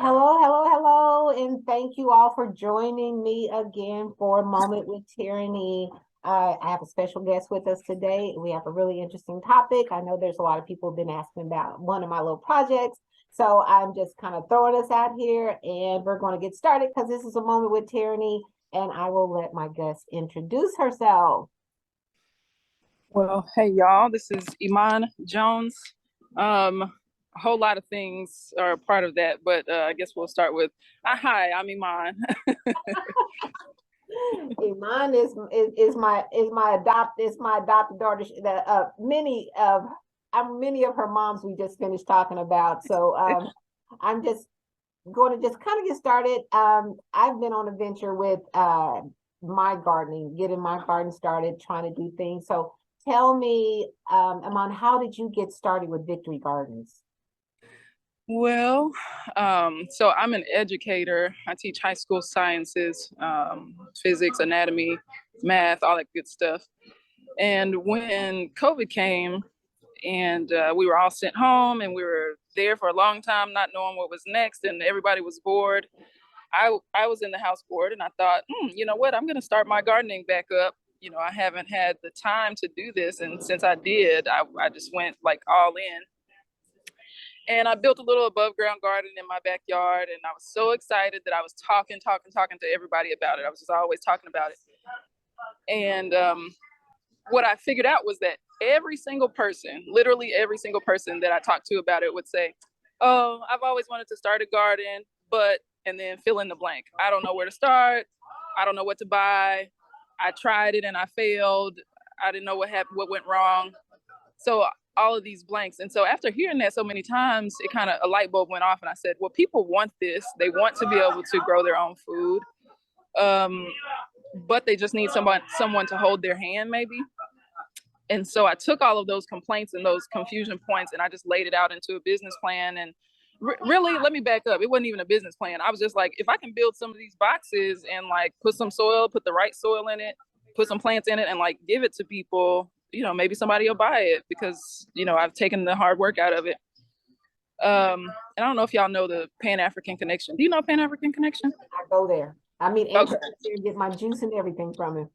Hello, hello, hello, and thank you all for joining me again for a moment with Tyranny. I have a special guest with us today. We have a really interesting topic. I know there's a lot of people who've been asking about one of my little projects. So I'm just kind of throwing us out here and we're going to get started because this is a moment with Tyranny, and I will let my guest introduce herself. Well, hey y'all, this is Iman Jones. A whole lot of things are a part of that, but I guess we'll start with hi, I'm Iman. Iman is my adopted daughter. That many of her moms we just finished talking about. So I'm just going to just kind of get started. I've been on a venture with my gardening, getting my garden started, trying to do things. So tell me, Iman, how did you get started with Victory Gardens? Well, so I'm an educator. I teach high school sciences, physics, anatomy, math, all that good stuff. And when COVID came and we were all sent home and we were there for a long time, not knowing what was next, and everybody was bored. I was in the house board and I thought, you know what, I'm going to start my gardening back up. I haven't had the time to do this. And since I did, I just went like all in. And I built a little above ground garden in my backyard. And I was so excited that I was talking to everybody about it. I was just always talking about it. And what I figured out was that every single person, literally every single person that I talked to about it would say, oh, I've always wanted to start a garden, but, and then fill in the blank. I don't know where to start. I don't know what to buy. I tried it and I failed. I didn't know what happened, what went wrong. So all of these blanks. And so after hearing that so many times, it kind of, a light bulb went off and I said, well, people want this. They want to be able to grow their own food. But they just need someone to hold their hand maybe. And so I took all of those complaints and those confusion points and I just laid it out into a business plan. And really, let me back up. It wasn't even a business plan. I was just like, if I can build some of these boxes and like put some soil, put the right soil in it, put some plants in it and like give it to people, maybe somebody will buy it because, I've taken the hard work out of it. And I don't know if y'all know the Pan-African Connection. Do you know Pan-African Connection? I go there. I mean, Okay. get my juice and everything from him.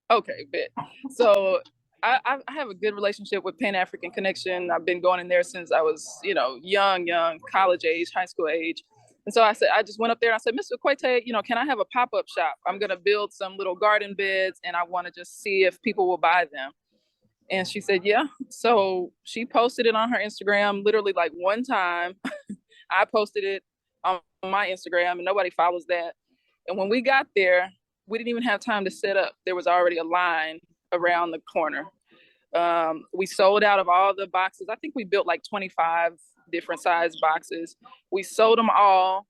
Okay, bet. So I have a good relationship with Pan-African Connection. I've been going in there since I was, young, college age, high school age. And so I just went up there and I said, Mr. Kwete, can I have a pop-up shop? I'm going to build some little garden beds and I want to just see if people will buy them. And she said, yeah. So she posted it on her Instagram, literally like one time. I posted it on my Instagram and nobody follows that. And when we got there, we didn't even have time to set up. There was already a line around the corner. We sold out of all the boxes. I think we built like 25 different size boxes. We sold them all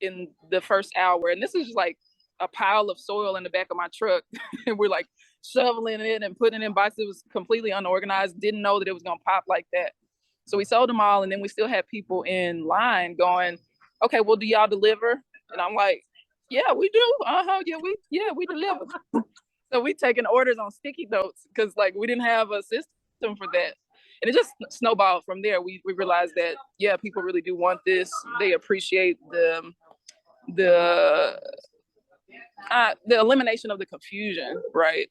in the first hour. And this is just like a pile of soil in the back of my truck. And we're like shoveling it and putting it in boxes. It was completely unorganized. Didn't know that it was going to pop like that. So we sold them all. And then we still had people in line going, okay, well, do y'all deliver? And I'm like, yeah, we do. Yeah, we deliver. So we taking orders on sticky notes because like we didn't have a system for that. And it just snowballed from there. We realized that, yeah, people really do want this. They appreciate the elimination of the confusion, right?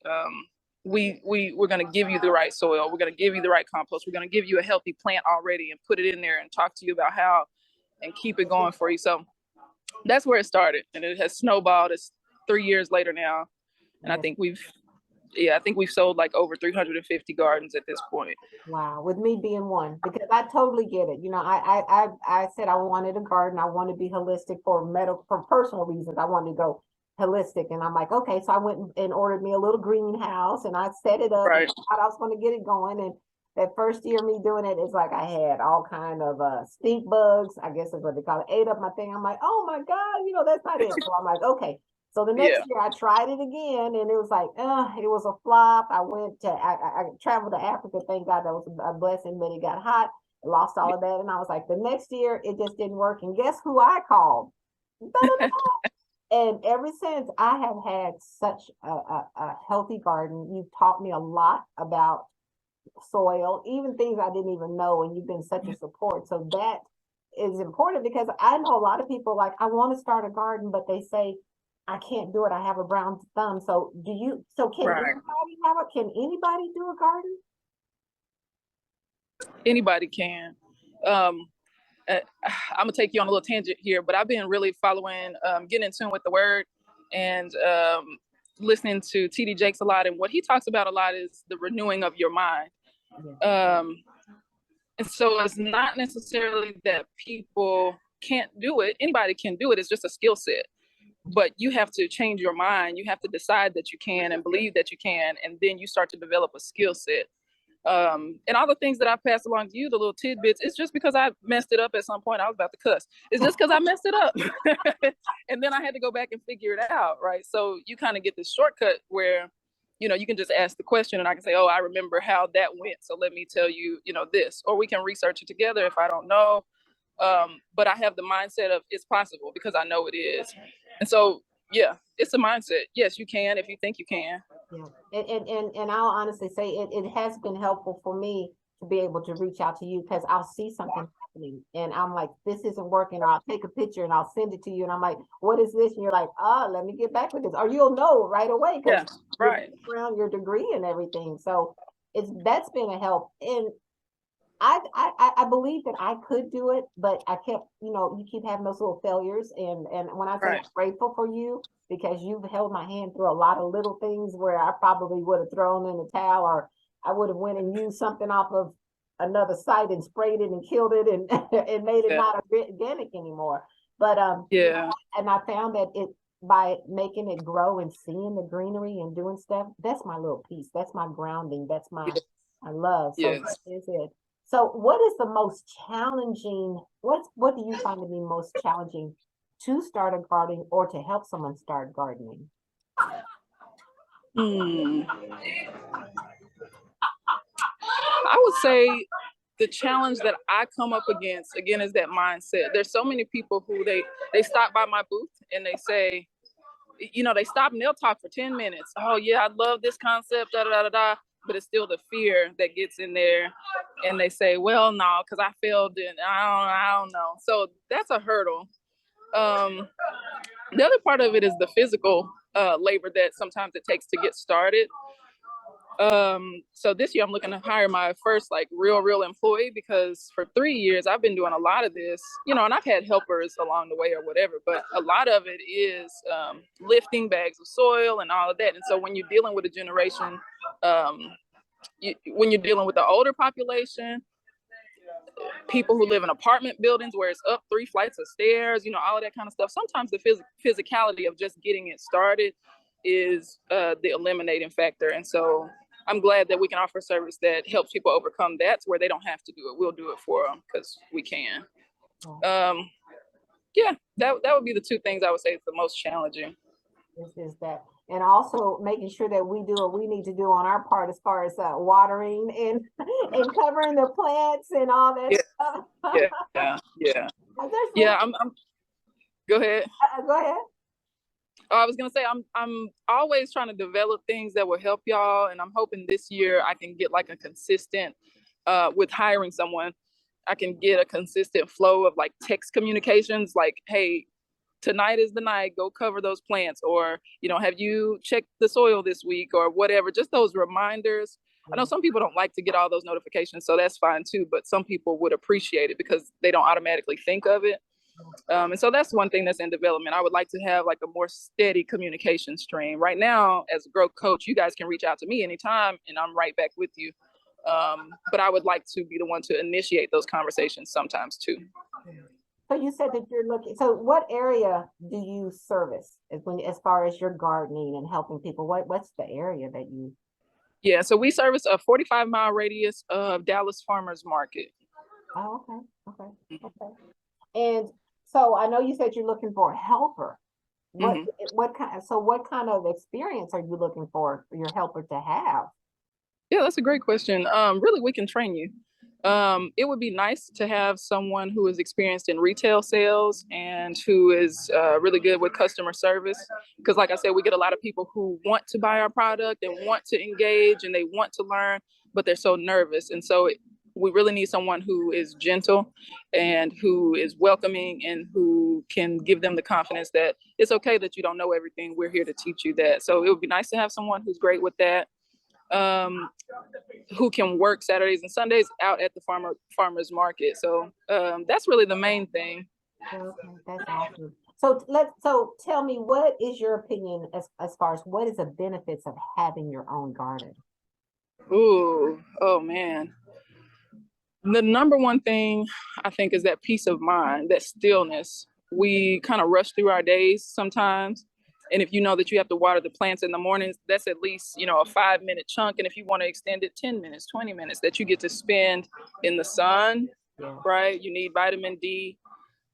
We're going to give you the right soil. We're going to give you the right compost. We're going to give you a healthy plant already and put it in there and talk to you about how and keep it going for you. So that's where it started. And it has snowballed. It's 3 years later now. And I think we've sold like over 350 gardens at this point. Wow, with me being one, because I totally get it. I said I wanted a garden. I want to be holistic for personal reasons. I wanted to go holistic, and I'm like, okay. So I went and ordered me a little greenhouse, and I set it up. Right. And I thought I was going to get it going. And that first year me doing it, it's like I had all kind of stink bugs. I guess is what they call it. Ate up my thing. I'm like, oh my God, that's not it. So I'm like, okay. So the next year I tried it again and it was like, it was a flop. I traveled to Africa. Thank God that was a blessing, but it got hot, lost all of that. And I was like, the next year it just didn't work. And guess who I called? And ever since I have had such a healthy garden. You've taught me a lot about soil, even things I didn't even know. And you've been such a support. So that is important because I know a lot of people like, I want to start a garden, but they say, I can't do it. I have a brown thumb. So Right. can anybody do a garden? Anybody can. Um, I'm gonna take you on a little tangent here, but I've been really following, getting in tune with the word, and listening to TD Jakes a lot. And what he talks about a lot is the renewing of your mind. Um, and so it's not necessarily that people can't do it. Anybody can do it. It's just a skill set. But you have to change your mind. You have to decide that you can and believe that you can, and then you start to develop a skill set. And all the things that I passed along to you, the little tidbits, it's just because I messed it up at some point. I was about to cuss. It's just because I messed it up. And then I had to go back and figure it out, right? So you kind of get this shortcut where, you can just ask the question and I can say, oh, I remember how that went. So let me tell you, this, or we can research it together if I don't know. But I have the mindset of it's possible because I know it is. And so, yeah, it's a mindset. Yes, you can if you think you can. Yeah, and I'll honestly say it has been helpful for me to be able to reach out to you because I'll see something happening and I'm like, this isn't working, or I'll take a picture and I'll send it to you and I'm like, what is this? And you're like, let me get back with this, or you'll know right away because right around your degree and everything. So that's been a help. And I believe that I could do it, but I kept, you keep having those little failures. And when I say I'm grateful for you, because you've held my hand through a lot of little things where I probably would have thrown in the towel, or I would have went and used something off of another site and sprayed it and killed it and and made it not organic anymore. But and I found that by making it grow and seeing the greenery and doing stuff, that's my little piece. That's my grounding. That's my love. So that is it. So what is the most challenging, what do you find to be most challenging to start a garden or to help someone start gardening? I would say the challenge that I come up against again is that mindset. There's so many people who they stop by my booth and they say, they stop and they'll talk for 10 minutes. Oh yeah, I love this concept, da da da da. But it's still the fear that gets in there, and they say, "Well, no, because I failed and I don't know." So that's a hurdle. The other part of it is the physical labor that sometimes it takes to get started. So this year I'm looking to hire my first real employee, because for 3 years I've been doing a lot of this, and I've had helpers along the way or whatever, but a lot of it is lifting bags of soil and all of that. And so when you're dealing with a generation, when you're dealing with the older population, people who live in apartment buildings where it's up 3 flights of stairs, all of that kind of stuff, sometimes the physicality of just getting it started is the eliminating factor. And so I'm glad that we can offer a service that helps people overcome that, to where they don't have to do it. We'll do it for them because we can. Yeah, that would be the 2 things I would say is the most challenging. This is that. And also making sure that we do what we need to do on our part as far as watering and covering the plants and all that stuff. Yeah. I'm go ahead. Go ahead. I was gonna say I'm always trying to develop things that will help y'all, and I'm hoping this year I can get a consistent with hiring someone. I can get a consistent flow of text communications, hey, tonight is the night, go cover those plants, or have you checked the soil this week, or whatever. Just those reminders. I know some people don't like to get all those notifications, so that's fine too, but some people would appreciate it because they don't automatically think of it. And so that's one thing that's in development. I would like to have a more steady communication stream. Right now, as a growth coach, you guys can reach out to me anytime and I'm right back with you. But I would like to be the one to initiate those conversations sometimes too. So you said that you're looking, so what area do you service as far as your gardening and helping people? What's the area that you? Yeah, so we service a 45-mile radius of Dallas Farmers Market. Oh, okay. And so I know you said you're looking for a helper. What kind of experience are you looking for your helper to have? Yeah, that's a great question. Really, we can train you. It would be nice to have someone who is experienced in retail sales and who is really good with customer service. Because like I said, we get a lot of people who want to buy our product and want to engage and they want to learn, but they're so nervous. And so we really need someone who is gentle and who is welcoming and who can give them the confidence that it's okay that you don't know everything. We're here to teach you that. So it would be nice to have someone who's great with that, who can work Saturdays and Sundays out at the farmers market. So that's really the main thing. Okay, that's awesome. So tell me, what is your opinion as far as what is the benefits of having your own garden? Ooh, oh man. The number one thing I think is that peace of mind, that stillness. We kind of rush through our days sometimes. And if you know that you have to water the plants in the mornings, that's at least, a 5-minute chunk. And if you want to extend it 10 minutes, 20 minutes that you get to spend in the sun, right? You need vitamin D.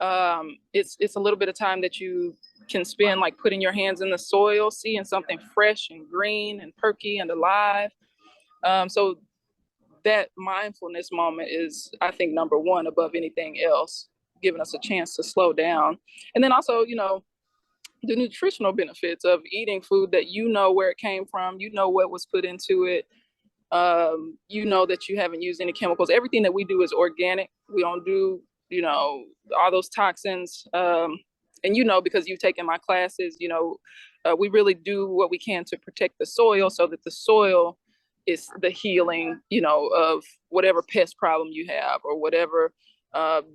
It's a little bit of time that you can spend like putting your hands in the soil, seeing something fresh and green and perky and alive. So that mindfulness moment is, I think, number one above anything else, giving us a chance to slow down. And then also, the nutritional benefits of eating food that you know where it came from, what was put into it, that you haven't used any chemicals. Everything that we do is organic. We don't do, all those toxins. And because you've taken my classes, we really do what we can to protect the soil so that the soil is the healing, of whatever pest problem you have or whatever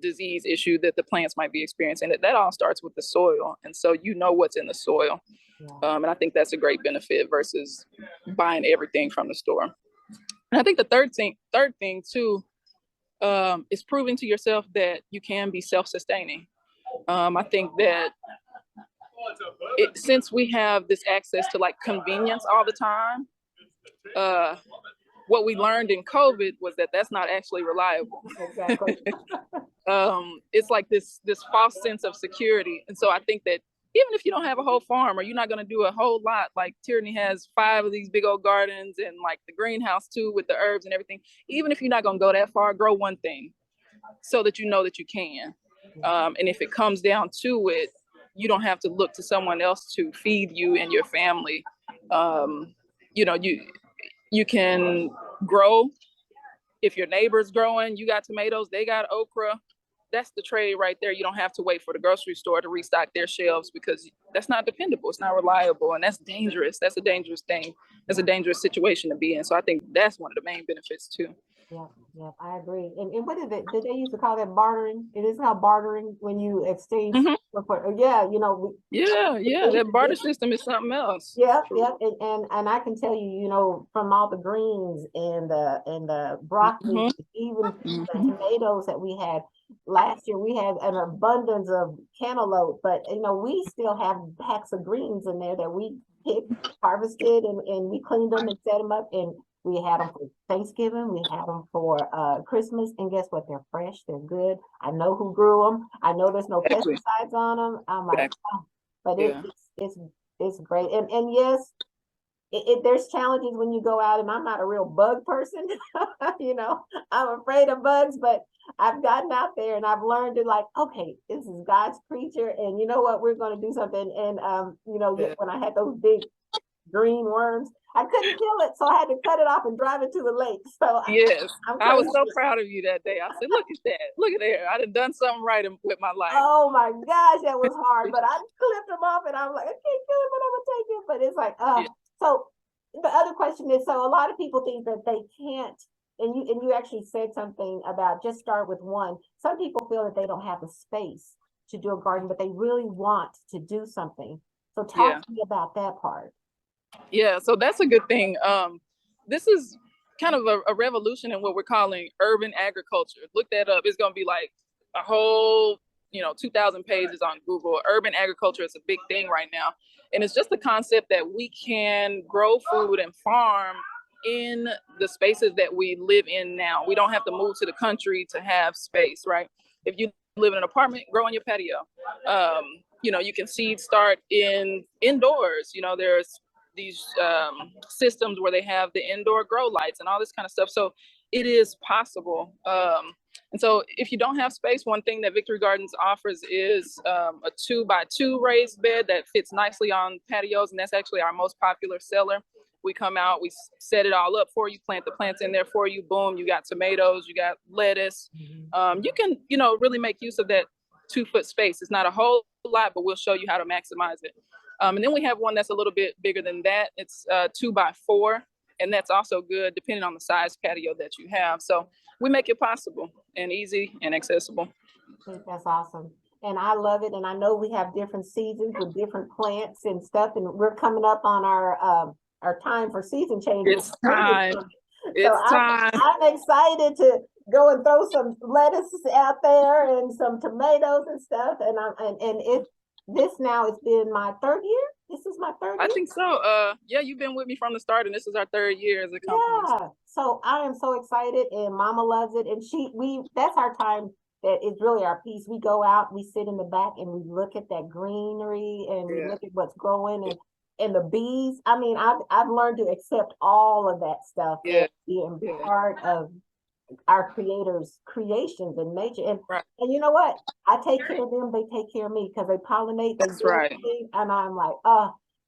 disease issue that the plants might be experiencing. That all starts with the soil. And so what's in the soil. And I think that's a great benefit versus buying everything from the store. And I think the third thing too, is proving to yourself that you can be self-sustaining. I think that since we have this access to like convenience all the time, what we learned in COVID was that that's not actually reliable. Exactly. It's like this false sense of security. And so I think that even if you don't have a whole farm or you're not going to do a whole lot, like Tierney has 5 of these big old gardens and like the greenhouse too with the herbs and everything, even if you're not going to go that far, grow one thing so that you know that you can. And if it comes down to it, you don't have to look to someone else to feed you and your family. You can grow. If your neighbor's growing, you got tomatoes, they got okra. That's the trade right there. You don't have to wait for the grocery store to restock their shelves because that's not dependable. It's not reliable, and that's dangerous. That's a dangerous thing. That's a dangerous situation to be in. So I think that's one of the main benefits too. Yeah, I agree. And what is it? Did they used to call that bartering? It is called bartering when you exchange. Yeah, that barter system is something else. Yeah, and I can tell you, from all the greens and the broccoli, even the tomatoes that we had last year, we had an abundance of cantaloupe, but we still have packs of greens in there that we picked, harvested, and we cleaned them and set them up, and we had them for Thanksgiving. We had them for Christmas. And guess what? They're fresh. They're good. I know who grew them. I know there's no pesticides on them. I'm like, oh, but it's great. And yes, there's challenges when you go out, and I'm not a real bug person. I'm afraid of bugs, but I've gotten out there and I've learned to like, okay, this is God's creature. And you know what? We're going to do something. And, when I had those big green worms, I couldn't kill it, so I had to cut it off and drive it to the lake. So yes, I was so proud of you that day. I said, "Look at that! Look at there! I done something right with my life." Oh my gosh, that was hard, but I clipped them off, and I'm like, I can't kill it, but I'm gonna take it. But it's like, So the other question is, so a lot of people think that they can't, and you actually said something about just start with one. Some people feel that they don't have the space to do a garden, but they really want to do something. So talk to me about that part. Yeah, so that's a good thing. This is kind of a revolution in what we're calling urban agriculture. Look that up. It's going to be like a whole, 2,000 pages on Google. Urban agriculture is a big thing right now. And it's just the concept that we can grow food and farm in the spaces that we live in now. We don't have to move to the country to have space, right? If you live in an apartment, grow on your patio. You can seed start indoors. There's these systems where they have the indoor grow lights and all this kind of stuff. So it is possible. And so if you don't have space, one thing that Victory Gardens offers is a 2x2 raised bed that fits nicely on patios. And that's actually our most popular seller. We come out, we set it all up for you, plant the plants in there for you. Boom, you got tomatoes, you got lettuce. You can, really make use of that 2-foot space. It's not a whole lot, but we'll show you how to maximize it. And then we have one that's a little bit bigger than that. It's 2x4, and that's also good depending on the size patio that you have. So we make it possible and easy and accessible. I think that's awesome. And I love it. And I know we have different seasons with different plants and stuff. And we're coming up on our time for season changes. It's time. It's time. I'm excited to go and throw some lettuce out there and some tomatoes and stuff. And this now it's been my third year. This is my third year. I think so. Yeah, you've been with me from the start, and this is our third year as a company. Yeah. So I am so excited, and Mama loves it. And that's our time. That is really our piece. We go out, we sit in the back, and we look at that greenery, and we look at what's growing, and the bees. I mean, I've learned to accept all of that stuff and being part of our creators' creations and nature. And you know what? I take care of them, they take care of me, because they pollinate. That's right. And I'm like,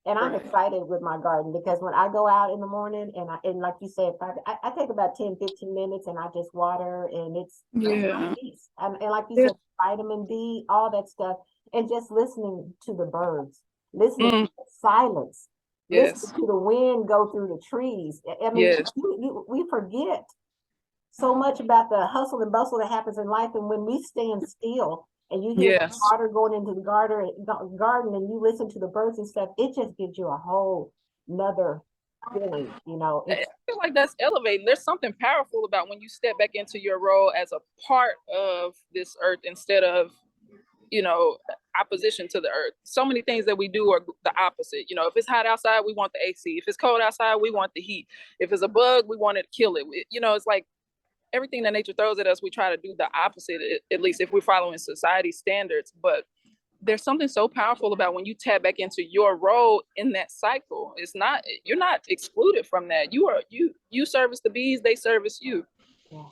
and I'm excited with my garden, because when I go out in the morning and like you said, I take about 10-15 minutes and I just water, and it's peace. And like you said, vitamin D, all that stuff, and just listening to the birds, listening to the silence, listening to the wind go through the trees. I mean, we forget so much about the hustle and bustle that happens in life, and when we stand still and you hear the water going into the garden and you listen to the birds and stuff, it just gives you a whole nother feeling, I feel like that's elevating. There's something powerful about when you step back into your role as a part of this earth instead of, opposition to the earth. So many things that we do are the opposite. If it's hot outside, we want the AC. If it's cold outside, we want the heat. If it's a bug, we want to kill it. It's like everything that nature throws at us, we try to do the opposite, at least if we're following society standards. But there's something so powerful about when you tap back into your role in that cycle. You're not excluded from that. You service the bees, they service you. Yeah.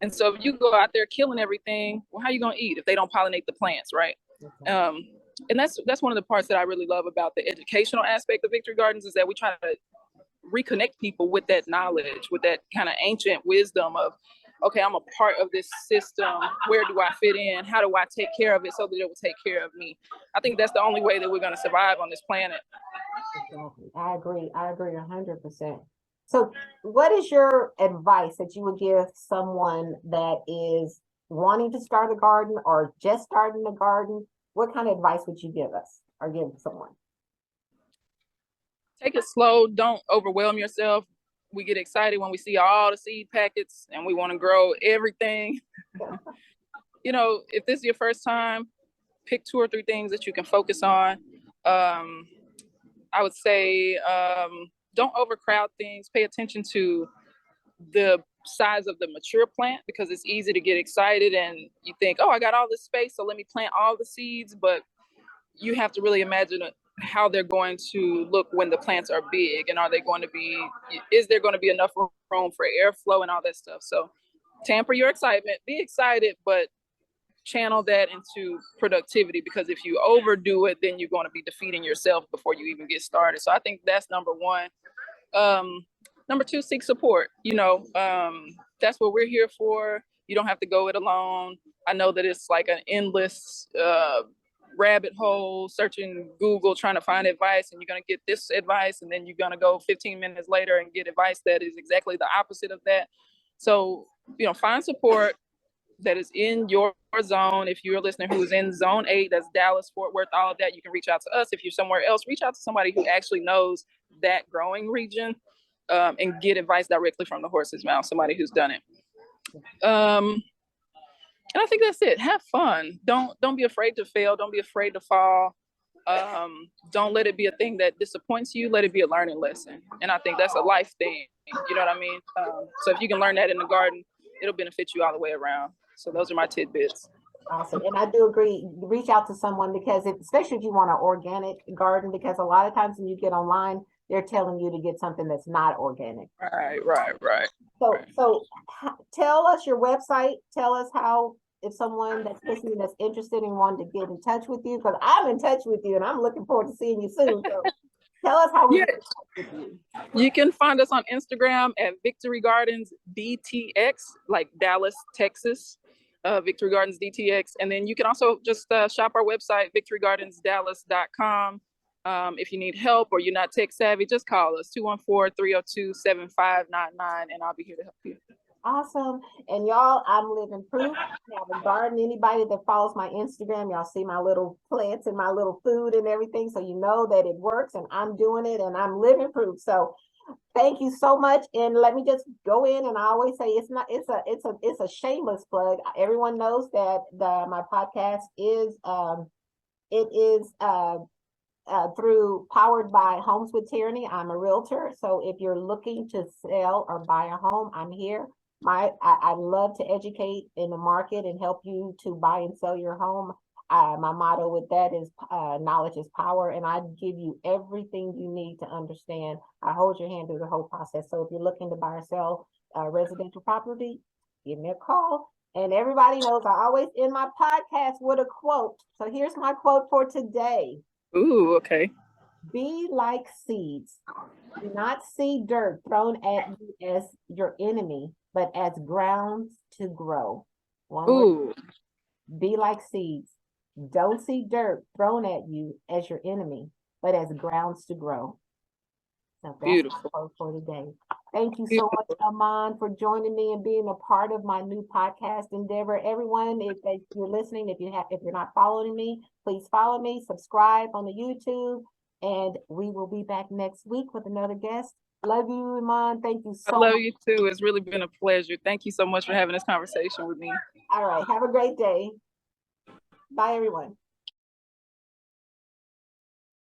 And so if you go out there killing everything, well, how are you going to eat if they don't pollinate the plants, right? Okay. And that's one of the parts that I really love about the educational aspect of Victory Gardens, is that we try to reconnect people with that knowledge, with that kind of ancient wisdom of, okay, I'm a part of this system. Where do I fit in? How do I take care of it so that it will take care of me? I think that's the only way that we're going to survive on this planet. Exactly. I agree 100%. So what is your advice that you would give someone that is wanting to start a garden or just starting a garden? What kind of advice would you give us or give someone? Take it slow. Don't overwhelm yourself. We get excited when we see all the seed packets and we want to grow everything. If this is your first time, pick 2 or 3 things that you can focus on. I would say don't overcrowd things. Pay attention to the size of the mature plant, because it's easy to get excited and you think, oh, I got all this space, so let me plant all the seeds. But you have to really imagine how they're going to look when the plants are big, and is there going to be enough room for airflow and all that stuff. So tamper your excitement, be excited, but channel that into productivity, because if you overdo it, then you're going to be defeating yourself before you even get started. So I think that's number 1. Number 2, seek support. That's what we're here for. You don't have to go it alone. I know that it's like an endless rabbit hole, searching Google, trying to find advice, and you're going to get this advice, and then you're going to go 15 minutes later and get advice that is exactly the opposite of that. So, find support that is in your zone. If you're a listener who is in zone 8, that's Dallas, Fort Worth, all of that, you can reach out to us. If you're somewhere else, reach out to somebody who actually knows that growing region, and get advice directly from the horse's mouth, somebody who's done it. And I think that's it. Have fun. Don't be afraid to fail. Don't be afraid to fall. Don't let it be a thing that disappoints you. Let it be a learning lesson. And I think that's a life thing. You know what I mean? So if you can learn that in the garden, it'll benefit you all the way around. So those are my tidbits. Awesome. And I do agree. Reach out to someone, because especially if you want an organic garden, because a lot of times when you get online, they're telling you to get something that's not organic. Right. So tell us your website. Tell us how, if someone that's listening that's interested and wanting to get in touch with you, because I'm in touch with you and I'm looking forward to seeing you soon. So Tell us how we Yeah, can connect with you. you can find us on Instagram at Victory Gardens DTX, like Dallas, Texas. Victory Gardens DTX. And then you can also just shop our website, victorygardensdallas.com. If you need help or you're not tech savvy, just call us 214-302-7599 and I'll be here to help you. Awesome. And y'all, I'm living proof. I have a garden. Anybody that follows my Instagram, y'all see my little plants and my little food and everything. So you know that it works and I'm doing it and I'm living proof. So thank you so much. And let me just go in, and I always say it's a shameless plug. Everyone knows that my podcast is through powered by Homes with Tyranny. I'm a realtor. So if you're looking to sell or buy a home, I'm here. I love to educate in the market and help you to buy and sell your home. My motto with that is knowledge is power, and I give you everything you need to understand. I hold your hand through the whole process. So if you're looking to buy or sell residential property, give me a call. And everybody knows I always end my podcast with a quote. So here's my quote for today. Ooh, okay. Be like seeds. Do not see dirt thrown at you as your enemy, but as grounds to grow. One word. Ooh, Be like seeds. Don't see dirt thrown at you as your enemy, but as grounds to grow. So that's beautiful. my quote for today. Thank you so much, Aman, for joining me and being a part of my new podcast endeavor. Everyone, if you're listening, if you're not following me, please follow me, subscribe on the YouTube, and we will be back next week with another guest. Love you, Iman. Thank you so much. I love you too. It's really been a pleasure. Thank you so much for having this conversation with me. All right. Have a great day. Bye, everyone.